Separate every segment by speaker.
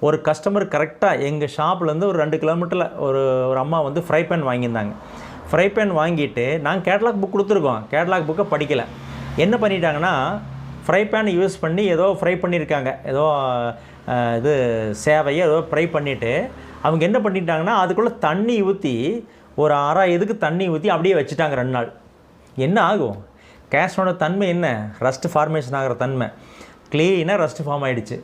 Speaker 1: ஒரு கஸ்டமர் கரெக்டாக எங்கள் ஷாப்லேருந்து ஒரு 2 கிலோமீட்டரில் ஒரு ஒரு அம்மா வந்து ஃப்ரை பேன் வாங்கியிருந்தாங்க. ஃப்ரை பேன் வாங்கிட்டு நாங்கள் கேட்லாக் புக் கொடுத்துருக்கோம். கேட்லாக் புக்கை படிக்கலை. என்ன பண்ணிட்டாங்கன்னா, ஃப்ரை பேன் யூஸ் பண்ணி ஏதோ ஃப்ரை பண்ணியிருக்காங்க. ஏதோ இது சேவையை ஏதோ ஃப்ரை பண்ணிவிட்டு அவங்க என்ன பண்ணிட்டாங்கன்னா, அதுக்குள்ளே தண்ணி ஊற்றி ஒரு அரை இதுக்கு தண்ணி ஊற்றி அப்படியே வச்சுட்டாங்க 2 நாள். என்ன ஆகும்? கேஷோட தன்மை என்ன? ரஸ்ட் ஃபார்மேஷன் ஆகிற தன்மை. க்ளீனாக ரஸ்ட் ஃபார்ம் ஆகிடுச்சு.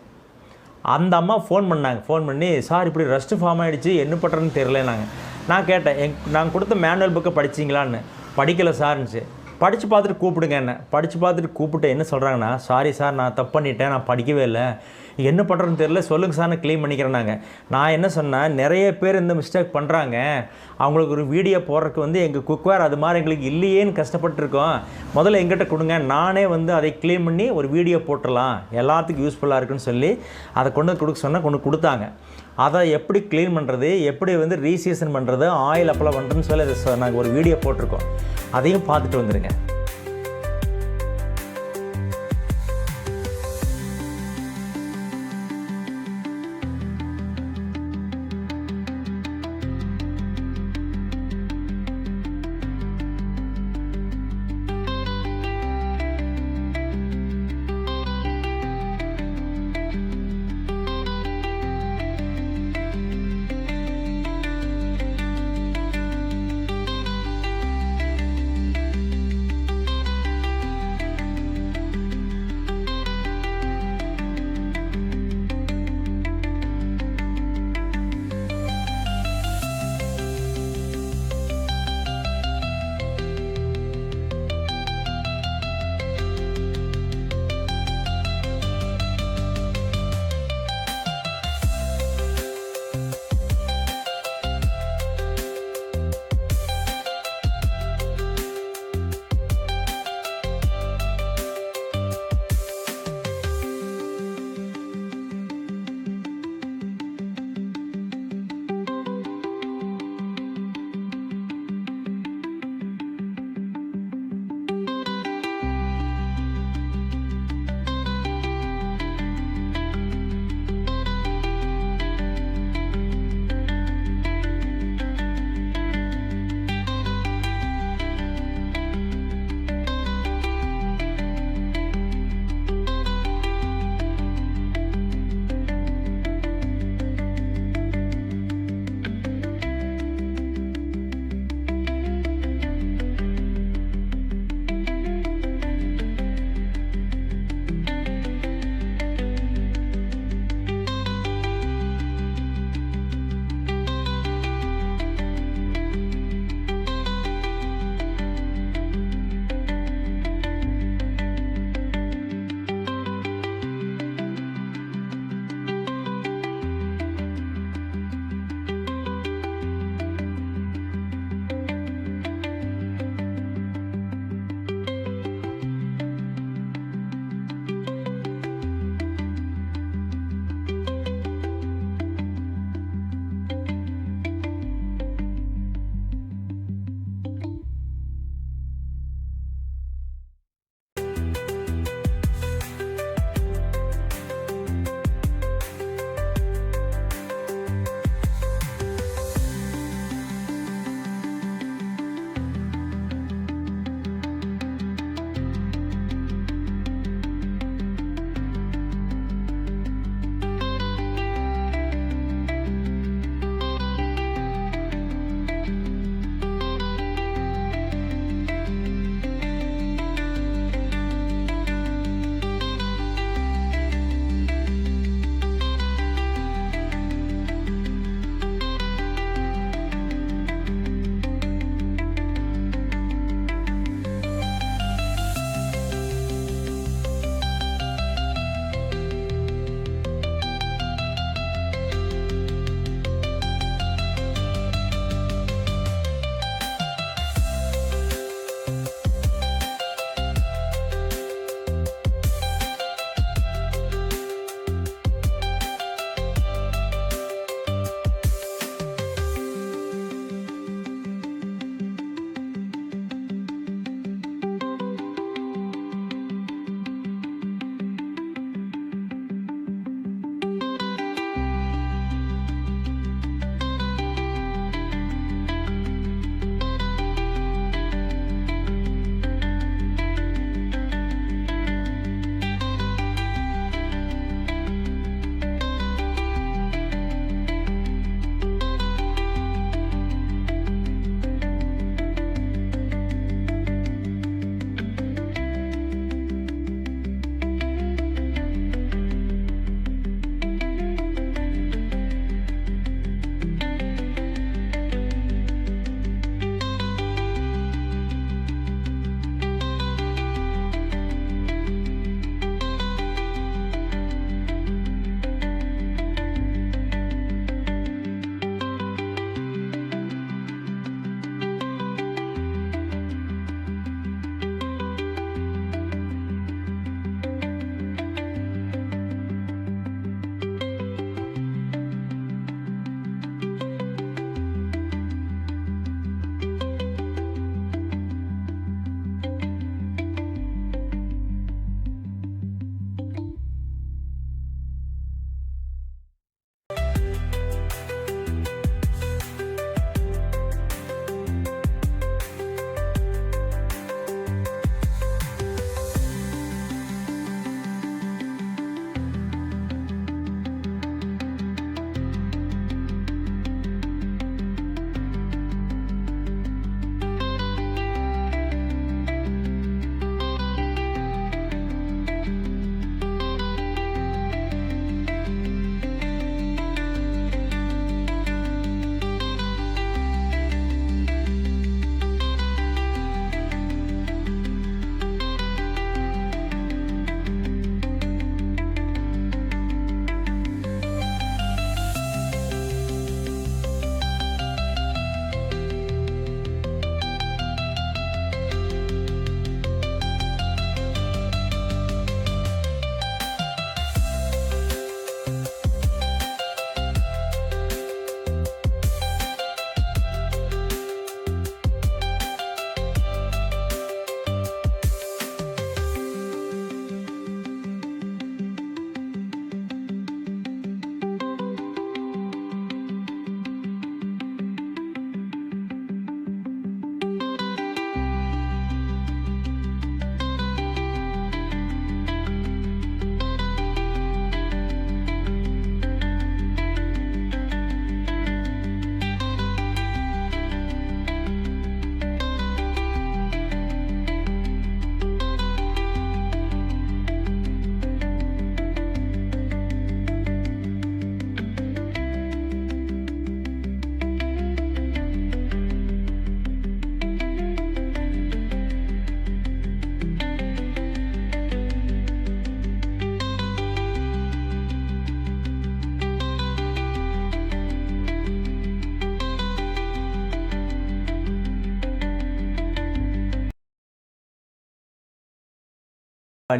Speaker 1: அந்த அம்மா ஃபோன் பண்ணாங்க. ஃபோன் பண்ணி, சார் இப்படி ரஸ்ட்டு ஃபார்ம் ஆகிடுச்சு, என்ன பண்ணுறதுன்னு தெரியலனாங்க. நான் கேட்டேன், நான் கொடுத்த மேனுவல் புக்கை படிச்சிங்களான்னு. படிக்கலை சார்னுச்சு. படித்து பார்த்துட்டு கூப்பிடுங்க என்ன. படித்து பார்த்துட்டு கூப்பிட்டு என்ன சொல்கிறாங்கன்னா, சாரி சார் நான் தப்பு பண்ணிட்டேன், நான் படிக்கவே இல்லை, என்ன பண்ணுறதுன்னு தெரியல, சொல்லுங்கள் சார் நான் க்ளீன் பண்ணிக்கிறேன்னாங்க. நான் என்ன சொன்னேன், நிறைய பேர் இந்த மிஸ்டேக் பண்ணுறாங்க, அவங்களுக்கு ஒரு வீடியோ போடுறதுக்கு வந்து எங்கள் குக்வேர் அது மாதிரி எங்களுக்கு இல்லையேன்னு கஷ்டப்பட்டுருக்கோம், முதல்ல எங்கிட்ட கொடுங்க, நானே வந்து அதை க்ளீன் பண்ணி ஒரு வீடியோ போட்டுடலாம், எல்லாத்துக்கும் யூஸ்ஃபுல்லாக இருக்குன்னு சொல்லி அதை கொண்டு கொடுக்க சொன்னால் கொண்டு கொடுத்தாங்க. அதை எப்படி க்ளீன் பண்ணுறது, எப்படி வந்து ரீசீசன் பண்ணுறது, ஆயில் அப்ளை பண்ணுறதுன்னு சொல்லி அதை நாங்கள் ஒரு வீடியோ போட்டிருக்கோம். அதையும் பார்த்துட்டு வந்துடுங்க.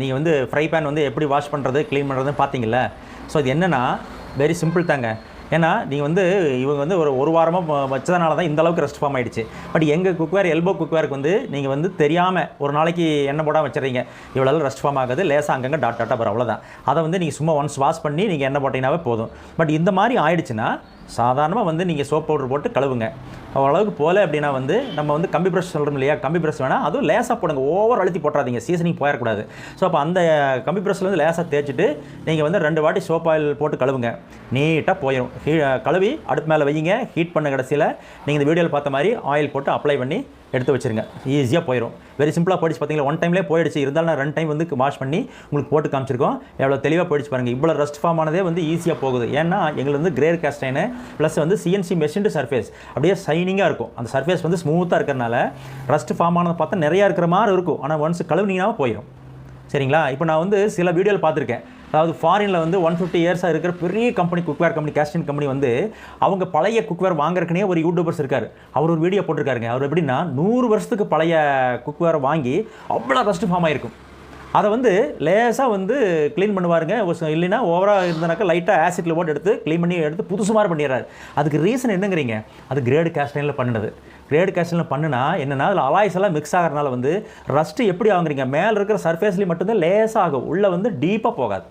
Speaker 1: நீங்கள் வந்து ஃப்ரை பேன் வந்து எப்படி வாஷ் பண்ணுறது க்ளீன் பண்ணுறதுன்னு பார்த்தீங்களா? ஸோ இது என்னென்னா வெரி சிம்பிள் தாங்க. ஏன்னா நீங்கள் வந்து இவங்க வந்து ஒரு வாரமாக வச்சதுனால தான் இந்த அளவுக்கு ரெஸ்ட் ஃபார்ம் ஆகிடுச்சு. பட் எங்கள் குக்வேர் எல்போ குக்வேருக்கு வந்து நீங்கள் வந்து தெரியாமல் ஒரு நாளைக்கு எண்ணெய் போடாமல் வச்சுறீங்க, இவ்வளோ ரெஸ்ட் ஃபார்ம் ஆகுது, லேசாக அங்கங்கே டாட்டா வரும், அவ்வளோதான். அதை வந்து நீங்கள் சும்மா ஒன்ஸ் வாஷ் பண்ணி நீங்கள் எண்ணெய் போட்டிங்கனாவே போதும். பட் இந்த மாதிரி ஆயிடுச்சுன்னா சாதாரணமாக வந்து நீங்கள் சோப் பவுடர் போட்டு கழுவுங்க. அவ்வளவுக்கு போல அப்படின்னா வந்து நம்ம வந்து கம்பி ப்ரஷ் சொல்கிறோம் இல்லையா, கம்பி ப்ரஷ் வேணால் அதுவும் லேசாக போடுங்க, ஓவர் அழுத்தி போட்டுறாதீங்க, சீசனிங் போயிடக்கூடாது. ஸோ அப்போ அந்த கம்பி ப்ரஷ்ல வந்து லேசாக தேய்ச்சிட்டு நீங்கள் வந்து 2 வாட்டி சோப் ஆயில் போட்டு கழுவுங்க, நீட்டாக போயிடும். கழுவி அடுப்பு மேலே வைங்க, ஹீட் பண்ண கடைசியில் நீங்கள் இந்த வீடியோவில் பார்த்த மாதிரி ஆயில் போட்டு அப்ளை பண்ணி எடுத்து வச்சுருங்க, ஈஸியாக போயிடும். வெரி சிம்பிளாக போயிடுச்சு பார்த்தீங்களா, 1 டைம்லேயே போயிடுச்சு. இருந்தாலும் நான் 2 டைம் வந்து வாஷ் பண்ணி உங்களுக்கு போட்டு காமிச்சிருக்கோம், எவ்வளோ தெளிவாக போயிடுச்சு பாருங்கள். இவ்வளோ ரெஸ்ட் ஃபார்ம் ஆனதே வந்து ஈஸியாக போகுது. ஏன்னா எங்களுக்கு வந்து கிரேட் காஸ்டைனு ப்ளஸ் வந்து சிஎன்சி மெஷின்டு சர்ஃபேஸ் அப்படியே ஷைனிங்காக இருக்கும். அந்த சர்ஃபேஸ் வந்து ஸ்மூத்தாக இருக்கிறனால ரெஸ்ட் ஃபார்ம் ஆனதை பார்த்தா நிறையா இருக்கிற மாதிரி இருக்கும், ஆனால் ஒன்ஸ் கழுவுனீங்கன்னா போயிடும். சரிங்களா? இப்போ நான் வந்து சில வீடியோவில் பார்த்துருக்கேன், அதாவது ஃபாரினில் வந்து 150 இயர்ஸாக இருக்கிற பெரிய கம்பெனி, குக்வேர் கம்பெனி, கேஸ்டின் கம்பெனி வந்து அவங்க பழைய குக்வேர் வாங்குறதுக்குனே ஒரு யூடியூபர்ஸ் இருக்கார். அவர் ஒரு வீடியோ போட்டிருக்காருங்க. அவர் எப்படின்னா 100 வருஷத்துக்கு பழைய குக்வேரை வாங்கி அவ்வளோ ரெஸ்ட் ஃபார்ம் ஆகிருக்கும். அதை வந்து லேசாக வந்து க்ளீன் பண்ணுவாருங்க. இல்லைன்னா ஓவராக இருந்தனாக்கா லைட்டாக ஆசிட்டில் போட்டு எடுத்து க்ளீன் பண்ணி எடுத்து புதுசு மாதிரி பண்ணிடுறாரு. அதுக்கு ரீசன் என்னங்கிறீங்க? அது கிரேடு கேஸ்டைனில் பண்ணினது. கிரேடு கேஸ்டைனில் பண்ணுனா என்னென்னா அதில் அலாய்ஸ் எல்லாம் மிக்ஸ் ஆகிறனால வந்து ரஸ்ட்டு எப்படி ஆகுறீங்க, மேலே இருக்கிற சர்ஃபேஸ்லேயும் மட்டும்தான் லேசாக ஆகும், உள்ளே வந்து டீப்பாக போகாது.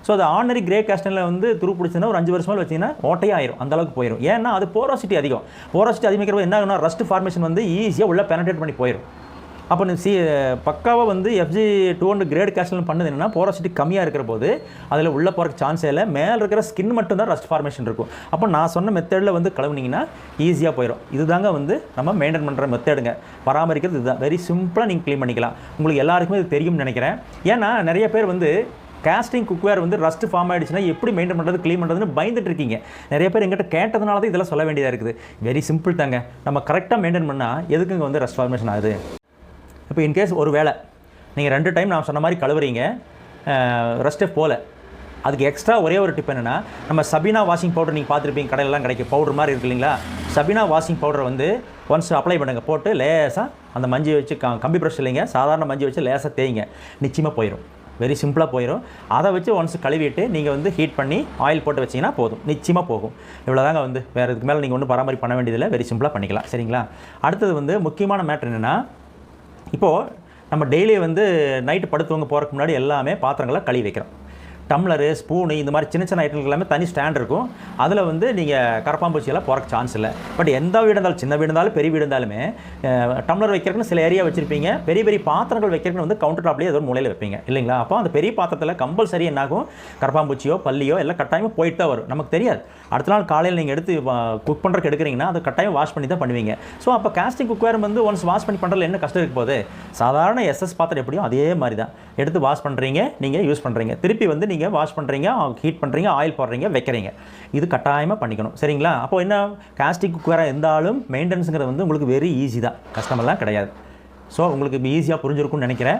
Speaker 1: ஸோ அது ஆர்டினரி கிரே கேஸ்டைனில் வந்து துரு பிடிச்சின்னா ஒரு 5 வருஷமாக வச்சிங்கன்னா ஓட்டையாக ஆயிரும், அந்தளவுக்கு போயிடும். ஏன்னா அது போரோசிட்டி அதிகம். போரோசிட்டி அதிகரிக்கிறப்ப என்ன ஆகுனா ரஸ்ட் ஃபார்மேஷன் வந்து ஈஸியாக உள்ளே பெனட்ரேட் பண்ணி போயிடும். அப்போ நீ பக்காவாக வந்து FG 200 கிரேட் கேஸ்டைன் பண்ணது என்னென்னா போரோசிட்டி கம்மியாக இருக்கிற போது அதில் உள்ளே போகிறக்கு சான்ஸே இல்லை, மேலே இருக்கிற ஸ்கின் மட்டும்தான் ரஸ்ட் ஃபார்மேஷன் இருக்கும். அப்போ நான் சொன்ன மெத்தடில் வந்து கழுவுனீங்கன்னா ஈஸியாக போயிடும். இதுதாங்க வந்து நம்ம மெயின்டைன் பண்ணுற மெத்தடுங்க, பராமரிக்கிறது இதுதான். வெரி சிம்பிளாக நீங்கள் க்ளீன் பண்ணிக்கலாம். உங்களுக்கு எல்லாருக்குமே இது தெரியும்னு நினைக்கிறேன். ஏன்னா நிறைய பேர் வந்து காஸ்டிங் குக்வேர் வந்து ரஸ்ட் ஃபார்ம் ஆகிடுச்சுன்னா எப்படி மெயின்டைன் பண்ணுறது, க்ளீன் பண்ணுறதுன்னு பயந்துட்டு இருக்கீங்க. நிறைய பேர் எங்கிட்ட கேட்டதுனால தான் இதெல்லாம் சொல்ல வேண்டியதாக இருக்குது. வெரி சிம்பிள் தாங்க, நம்ம கரெக்டாக மெயின்டைன் பண்ணால் எதுக்குங்க வந்து ரஸ்ட் ஃபார்மேஷன் ஆகுது. இப்போ இன்கேஸ் ஒரு வேளை நீங்கள் 2 டைம் நான் சொன்ன மாதிரி கழுவுறீங்க, ரெஸ்ட்டே போகல, அதுக்கு எக்ஸ்ட்ரா ஒரே ஒரு டிப் என்னென்னா, நம்ம சபீனா வாஷிங் பவுடர் நீங்கள் பார்த்துருப்பீங்க, கடையிலலாம் கிடைக்கும், பவுடர் மாதிரி இருக்கு இல்லைங்களா. சபீனா வாஷிங் பவுடரை வந்து ஒன்ஸ் அப்ளை பண்ணுங்கள், போட்டு லேசாக அந்த மஞ்சி வச்சு கம்பி ப்ரஷ் இல்லைங்க, சாதாரண மஞ்சி வச்சு லேசாக தேய்ங்க, நிச்சயமாக போயிடும். வெரி சிம்பிளாக போயிடும். அதை வச்சு ஒன்ஸ் கழுவிட்டு நீங்கள் வந்து ஹீட் பண்ணி ஆயில் போட்டு வச்சிங்கன்னா போதும், நிச்சயமாக போகும். இவ்வளோதாங்க வந்து வேறு இதுக்கு மேலே நீங்கள் ஒன்றும் பராமரிப்பு பண்ண வேண்டியதில்லை, வெரி சிம்பிளாக பண்ணிக்கலாம். சரிங்களா? அடுத்தது வந்து முக்கியமான மேட்ரு என்னென்னா, இப்போது நம்ம டெய்லி வந்து நைட்டு படுத்தவங்க போகிறதுக்கு முன்னாடி எல்லாமே பாத்திரங்களை கழுவி வைக்கிறோம். டம்ளரு, ஸ்பூனு, இந்த மாதிரி சின்ன சின்ன ஐட்டங்கள் எல்லாமே தனி ஸ்டாண்ட் இருக்கும். அதில் வந்து நீங்கள் கரப்பாம்பூச்சியெல்லாம் போகிறக்கு சான்ஸ் இல்லை. பட் எந்த வீடு இருந்தாலும், சின்ன வீடு இருந்தாலும் பெரிய வீடு இருந்தாலுமே டம்ளர் வைக்கிறதுன்னு சில ஏரியா வச்சுருப்பீங்க, பெரிய பெரிய பாத்திரங்கள் வைக்கிறதுன்னு வந்து கவுண்டர் டாப்லேயே ஏதோ ஒரு மூலையில் வைப்பீங்க இல்லைங்களா. அப்போ அந்த பெரிய பாத்திரத்தில் கம்பல்சரி என்னாகும், கரப்பாம்பூச்சியோ பல்லியோ எல்லாம் கட்டாயமாக போயிட்டு தான் வரும், நமக்கு தெரியாது. அடுத்த நாள் காலையில் நீங்கள் எடுத்து குக் பண்ணுறதுக்கு எடுக்கிறீங்கன்னா அது கட்டாயம் வாஷ் பண்ணி தான் பண்ணுவீங்க. ஸோ அப்போ காஸ்டிங் குக்வேர் வந்து ஒன்ஸ் வாஷ் பண்ணி பண்ணுறதுல என்ன கஷ்டம் இருக்க போகுது? சாதாரண SS பாத்திரம் எப்படியும் அதே மாதிரி தான் எடுத்து வாஷ் பண்ணுறீங்க, நீங்கள் யூஸ் பண்ணுறீங்க, திருப்பி வந்து நீங்கள் வாஷ் பண்ணுறீங்க, ஹீட் பண்ணுறீங்க, ஆயில் போடுறீங்க, வைக்கிறீங்க. இது கட்டாயமாக பண்ணிக்கணும். சரிங்களா? அப்போ என்ன, காஸ்டிக் குக்வேராக இருந்தாலும் மெயின்டெனன்ஸுங்கிறது வந்து உங்களுக்கு வெரி ஈஸி தான், கஷ்டமெல்லாம் கிடையாது. ஸோ உங்களுக்கு ஈஸியாக புரிஞ்சிருக்கும்னு நினைக்கிறேன்.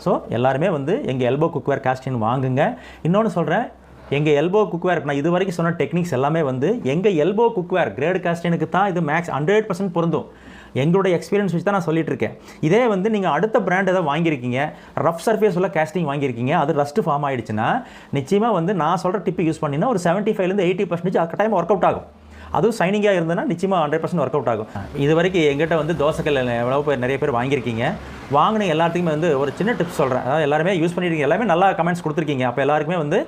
Speaker 1: ஸோ எல்லாருமே வந்து எங்கள் எல்போ குக்வேர் காஸ்டின் வாங்குங்க. இன்னொன்று சொல்கிறேன், எங்கள் எல்போ குக்வேர் நான் இது வரைக்கும் சொன்ன டெக்னிக்ஸ் எல்லாமே வந்து எங்கள் எல்போ குக்வேர் கிரேட் காஸ்டினுக்கு தான் இது மேக்ஸ் 100% பொருந்தும். எங்களுடைய எக்ஸ்பீரியன்ஸ் வச்சு தான் நான் சொல்லிட்டு இருக்கேன். இதே வந்து நீங்கள் அடுத்த பிராண்ட் ஏதாவது வாங்கியிருக்கீங்க, ரஃப் சர்ஃபேஸ் உள்ள கேஸ்டிங் வாங்கியிருக்கீங்க, அது ரஸ்ட் ஃபார்ம் ஆகிடுச்சுன்னா நிச்சயமாக வந்து நான் சொல்கிற டிப்பு யூஸ் பண்ணினா ஒரு 75% 80% டைம் ஒர்க் அவுட் ஆகும். அதுவும் சைனிங்காக இருந்ததுன்னா நிச்சயமாக 100% ஒர்க் அவுட் ஆகும். இது வரைக்கும் எங்கிட்ட வந்து தோசைக்கல் எவ்வளோ பேர் நிறைய பேர் வாங்கியிருக்கீங்க, வாங்கின எல்லாத்துக்குமே வந்து ஒரு சின்ன டிப்ஸ் சொல்கிறேன். அதாவது எல்லாருமே யூஸ் பண்ணியிருக்கீங்க, எல்லாமே நல்லா கமெண்ட்ஸ் கொடுத்துருக்கீங்க. அப்போ எல்லாருக்குமே வந்து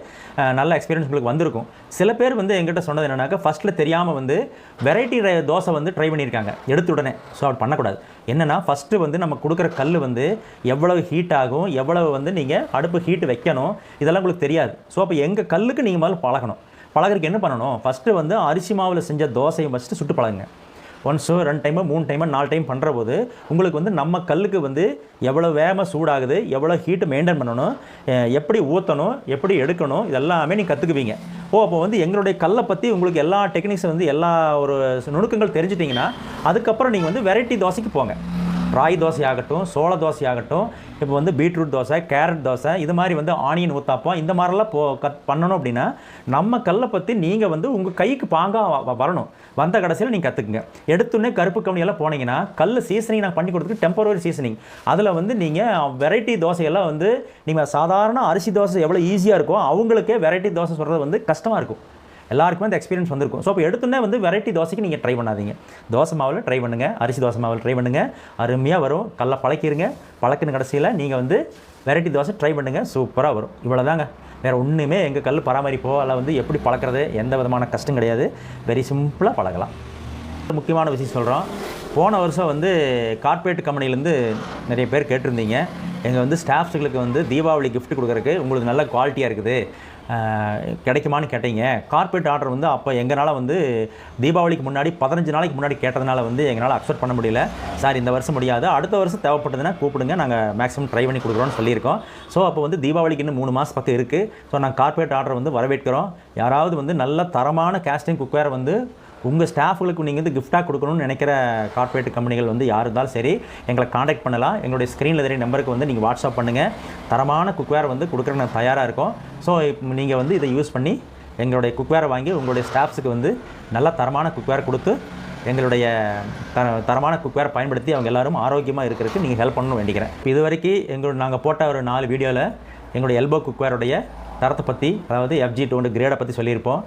Speaker 1: நல்ல எக்ஸ்பீரியன்ஸ் உங்களுக்கு வந்திருக்கும். சில பேர் வந்து எங்கிட்ட சொன்னது என்னன்னாக்கா, ஃபஸ்ட்டில் தெரியாமல் வந்து வெரைட்டி தோசை வந்து ட்ரை பண்ணியிருக்காங்க எடுத்த உடனே. ஸோ அப்படி பண்ணக்கூடாது. என்னென்னா ஃபஸ்ட்டு வந்து நம்ம கொடுக்குற கல் வந்து எவ்வளவு ஹீட் ஆகும், எவ்வளவு வந்து நீங்கள் அடுப்பு ஹீட் வைக்கணும், இதெல்லாம் உங்களுக்கு தெரியாது. ஸோ அப்போ எங்கள் கல்லுக்கு நீங்கள் முதல்ல பழகணும். பழகிறதுக்கு என்ன பண்ணணும், ஃபஸ்ட்டு வந்து அரிசி மாவில் செஞ்ச தோசையை ஃபஸ்ட்டு சுட்டு பழகுங்க. ஒன்ஸோ 2 டைமோ 3 டைமோ 4 டைம் பண்ணுற போது உங்களுக்கு வந்து நம்ம கல்லுக்கு வந்து எவ்வளோ வேகமாக சூடாகுது, எவ்வளோ ஹீட்டு மெயின்டைன் பண்ணணும், எப்படி ஊற்றணும், எப்படி எடுக்கணும், இதெல்லாமே நீங்கள் கற்றுக்குவீங்க. அப்போ வந்து எங்களுடைய கல்லை பற்றி உங்களுக்கு எல்லா டெக்னிக்ஸும் வந்து எல்லா ஒரு நுணுக்கங்கள் தெரிஞ்சிட்டிங்கன்னா அதுக்கப்புறம் நீங்கள் வந்து வெரைட்டி தோசைக்கு போங்க. ராகி தோசை ஆகட்டும், சோள தோசை ஆகட்டும், இப்போ வந்து பீட்ரூட் தோசை, கேரட் தோசை, இது மாதிரி வந்து ஆனியன் ஊத்தாப்பம் இந்த மாதிரிலாம் பண்ணணும் அப்படின்னா நம்ம கல்லை பற்றி நீங்கள் வந்து உங்கள் கைக்கு பாங்காக வரணும். வந்த கடைசியில் நீங்கள் கற்றுக்குங்க. எடுத்துன்னே கருப்பு கவுனியெல்லாம் போனீங்கன்னா கல் சீசனிங் நான் பண்ணி கொடுத்துட்டு டெம்பரவரி சீசனிங் அதில் வந்து நீங்கள் வெரைட்டி தோசையெல்லாம் வந்து நீங்கள் சாதாரண அரிசி தோசை எவ்வளோ ஈஸியாக இருக்கோ அவங்களுக்கே வெரைட்டி தோசை சொல்கிறது வந்து கஷ்டமாக இருக்கும். எல்லாருக்குமே அந்த எக்ஸ்பீரியன்ஸ் வந்திருக்கும். ஸோ இப்போ எடுத்துன்னே வந்து வெரைட்டி தோசைக்கு நீங்கள் ட்ரை பண்ணாதீங்க. தோசை மாவில் ட்ரை பண்ணுங்கள், அரிசி தோசை மாவில் ட்ரை பண்ணுங்கள், அருமையாக வரும். கல்லை பழக்கிடுங்க, பழக்கின கடைசியில் நீங்கள் வந்து வெரைட்டி தோசை ட்ரை பண்ணுங்கள், சூப்பராக வரும். இவ்வளோதாங்க, வேறு ஒன்றுமே எங்கள் கல் பராமரிப்போ அதில் வந்து எப்படி பழக்கிறது எந்த விதமான கஷ்டம் கிடையாது. வெரி சிம்பிளாக பழகலாம். முக்கியமான விஷயம் சொல்கிறோம். போன வருஷம் வந்து கார்ப்பரேட் கம்பெனிலேருந்து நிறைய பேர் கேட்டிருந்தீங்க, எங்கள் வந்து ஸ்டாஃப்ஸுகளுக்கு வந்து தீபாவளி கிஃப்ட் கொடுக்குறதுக்கு உங்களுக்கு நல்ல குவாலிட்டியாக இருக்குது கிடைக்குமான்னு கேட்டீங்க. கார்ப்பரேட் ஆர்டர் வந்து அப்போ எங்களால் வந்து தீபாவளிக்கு முன்னாடி 15 நாளைக்கு முன்னாடி கேட்டதுனால வந்து எங்களால் அக்செப்ட் பண்ண முடியல. சார் இந்த வருஷம் முடியாது, அடுத்த வருஷம் தேவைப்பட்டதுன்னா கூப்பிடுங்க, நாங்கள் மேக்ஸிமம் ட்ரை பண்ணி கொடுக்குறோன்னு சொல்லியிருக்கோம். ஸோ அப்போ வந்து தீபாவளிக்கு இன்னும் 3 மாதம் பக்கம் இருக்குது. ஸோ நாங்கள் கார்ப்பரேட் ஆர்டர் வந்து வரவேற்கிறோம். யாராவது வந்து நல்ல தரமான கேஸ்டிங் குக்வேர் வந்து உங்கள் ஸ்டாஃப்களுக்கு நீங்கள் வந்து கிஃப்டாக கொடுக்கணும்னு நினைக்கிற கார்ப்பரேட் கம்பெனிகள் வந்து யார் இருந்தாலும் சரி எங்களை காண்டாக்ட் பண்ணலாம். எங்களுடைய ஸ்க்ரீனில் தெரிய நம்பருக்கு வந்து நீங்கள் வாட்ஸ்அப் பண்ணுங்கள். தரமான குக்வேர் வந்து கொடுக்குறக்கு நான் தயாராக இருக்கோம். ஸோ நீங்கள் வந்து இதை யூஸ் பண்ணி எங்களுடைய குக்வேரை வாங்கி உங்களுடைய ஸ்டாஃப்ஸுக்கு வந்து நல்ல தரமான குக்வேர் கொடுத்து எங்களுடைய தரமான குக்வேரை பயன்படுத்தி அவங்க எல்லோரும் ஆரோக்கியமாக இருக்கிறதுக்கு நீங்கள் ஹெல்ப் பண்ணணும்னு வேண்டிக்கிறேன். இப்போ இது வரைக்கும் நாங்கள் போட்ட ஒரு 4 வீடியோவில் எங்களுடைய எல்போ குக்வேருடைய தரத்தை பற்றி, அதாவது FG200 கிரேடை பற்றி சொல்லியிருப்போம்.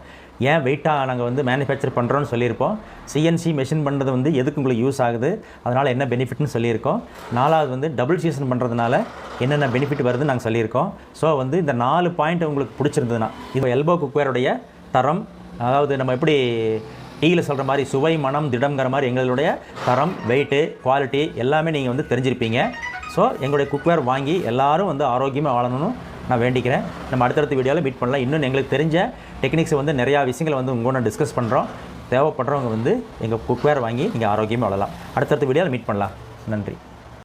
Speaker 1: ஏன் வெயிட்டாக நாங்கள் வந்து மேனுஃபேக்சர் பண்ணுறோன்னு சொல்லியிருப்போம். CNC மெஷின் பண்ணுறது வந்து எதுக்கு உங்களுக்கு யூஸ் ஆகுது, அதனால் என்ன பெனிஃபிட்னு சொல்லியிருக்கோம். 4வது வந்து டபுள் சீசன் பண்ணுறதுனால என்னென்ன பெனிஃபிட் வருதுன்னு நாங்கள் சொல்லியிருக்கோம். ஸோ வந்து இந்த 4 பாயிண்ட் உங்களுக்கு பிடிச்சிருந்ததுன்னா இப்போ எல்போ குக்வேருடைய தரம், அதாவது நம்ம எப்படி டீயில் சொல்கிற மாதிரி சுவை, மனம், திடம்ங்கிற மாதிரி எங்களுடைய தரம், வெயிட்டு, குவாலிட்டி எல்லாமே நீங்கள் வந்து தெரிஞ்சிருப்பீங்க. ஸோ எங்களுடைய குக்வேர் வாங்கி எல்லோரும் வந்து ஆரோக்கியமாக வாழணும்னு நான் வேண்டிக்கிறேன். நம்ம அடுத்தடுத்த வீடியோவில் மீட் பண்ணலாம். இன்னும் எங்களுக்கு தெரிஞ்ச டெக்னிக்ஸை வந்து நிறையா விஷயங்களை வந்து உங்களோட டிஸ்கஸ் பண்ணுறோம். தேவைப்படுறவங்க வந்து எங்கள் குக்வேர் வாங்கி நீங்கள் ஆரோக்கியமாக வாழலாம். அடுத்தடுத்த வீடியோவில் மீட் பண்ணலாம். நன்றி.